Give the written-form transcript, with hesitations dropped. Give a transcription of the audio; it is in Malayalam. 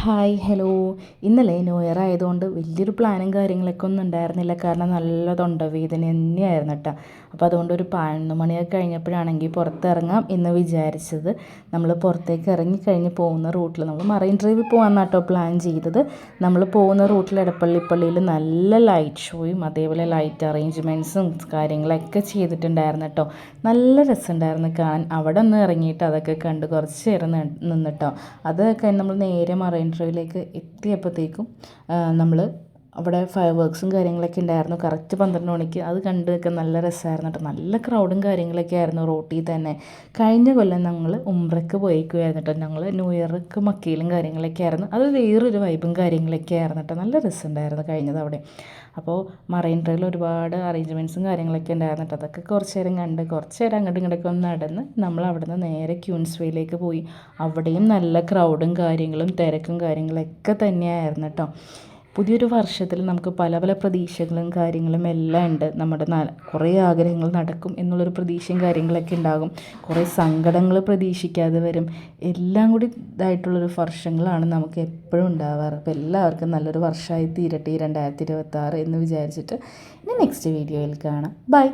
Hi hello. ഇന്നലെ ന്യൂ ഇയർ ആയതുകൊണ്ട് വലിയൊരു പ്ലാനും കാര്യങ്ങളൊക്കെ ഒന്നും ഉണ്ടായിരുന്നില്ല. കാരണം നല്ല തൊണ്ടവേദന തന്നെയായിരുന്നു കേട്ടോ. അപ്പോൾ അതുകൊണ്ട് ഒരു 11 മണിയൊക്കെ കഴിഞ്ഞപ്പോഴാണെങ്കിൽ പുറത്തിറങ്ങാം എന്ന് വിചാരിച്ചത്. നമ്മൾ പുറത്തേക്ക് ഇറങ്ങിക്കഴിഞ്ഞ് പോകുന്ന റൂട്ടിൽ നമ്മൾ മറൈൻ ഡ്രൈവിൽ പോകാമെന്നാണ് കേട്ടോ പ്ലാൻ ചെയ്തത്. നമ്മൾ പോകുന്ന റൂട്ടിൽ എടപ്പള്ളിപ്പള്ളിയിൽ നല്ല ലൈറ്റ് ഷോയും അതേപോലെ ലൈറ്റ് അറേഞ്ച്മെൻറ്റ്സും കാര്യങ്ങളൊക്കെ ചെയ്തിട്ടുണ്ടായിരുന്നു കേട്ടോ. നല്ല രസമുണ്ടായിരുന്നു കാണാൻ. അവിടെ ഒന്ന് ഇറങ്ങിയിട്ട് അതൊക്കെ കണ്ട് കുറച്ച് നേരം നിന്നിട്ടോ. അതൊക്കെ നമ്മൾ നേരെ മറൈൻ ഡ്രൈവിലേക്ക് എത്തിയപ്പോഴത്തേക്കും നമ്മൾ അവിടെ ഫയർ വർക്ക്സും കാര്യങ്ങളൊക്കെ ഉണ്ടായിരുന്നു. കറക്റ്റ് 12 മണിക്ക് അത് കണ്ടൊക്കെ നല്ല രസമായിരുന്നു കേട്ടോ. നല്ല ക്രൗഡും കാര്യങ്ങളൊക്കെ ആയിരുന്നു റോട്ടിൽ തന്നെ. കഴിഞ്ഞ കൊല്ലം ഞങ്ങൾ ഉംറയ്ക്ക് പോയേക്കുമായിരുന്നു കേട്ടോ. ഞങ്ങൾ ന്യൂ ഇയർക്ക് മക്കയിലും കാര്യങ്ങളൊക്കെ ആയിരുന്നു. അത് വേറൊരു വൈബും കാര്യങ്ങളൊക്കെ ആയിരുന്നു കേട്ടോ. നല്ല രസമുണ്ടായിരുന്നു കഴിഞ്ഞത് അവിടെ. അപ്പോൾ മറൈൻ ഡ്രൈവിൽ ഒരുപാട് അറേഞ്ച്മെൻറ്റ്സും കാര്യങ്ങളൊക്കെ ഉണ്ടായിരുന്നു കേട്ടോ. അതൊക്കെ കുറച്ച് നേരം കണ്ട് കുറച്ച് നേരം അങ്ങോട്ടും ഇങ്ങോട്ടൊക്കെ ഒന്ന് നടന്ന് നമ്മൾ അവിടെ നിന്ന് നേരെ ക്യൂൻസ്വേയിലേക്ക് പോയി. അവിടെയും നല്ല ക്രൗഡും കാര്യങ്ങളും തിരക്കും കാര്യങ്ങളൊക്കെ തന്നെയായിരുന്നു കേട്ടോ. പുതിയൊരു വർഷത്തിൽ നമുക്ക് പല പല പ്രതീക്ഷകളും കാര്യങ്ങളും എല്ലാം ഉണ്ട്. നമ്മുടെ കുറേ ആഗ്രഹങ്ങൾ നടക്കും എന്നുള്ളൊരു പ്രതീക്ഷയും കാര്യങ്ങളൊക്കെ ഉണ്ടാകും. കുറേ സങ്കടങ്ങൾ പ്രതീക്ഷിക്കാതെ വരും. എല്ലാം കൂടി ഇതായിട്ടുള്ളൊരു വർഷങ്ങളാണ് നമുക്ക് എപ്പോഴും ഉണ്ടാവാറ്. അപ്പോൾ എല്ലാവർക്കും നല്ലൊരു വർഷമായി തീരട്ടെ 2026 എന്ന് വിചാരിച്ചിട്ട് ഇനി നെക്സ്റ്റ് വീഡിയോയിൽ കാണാം. ബൈ.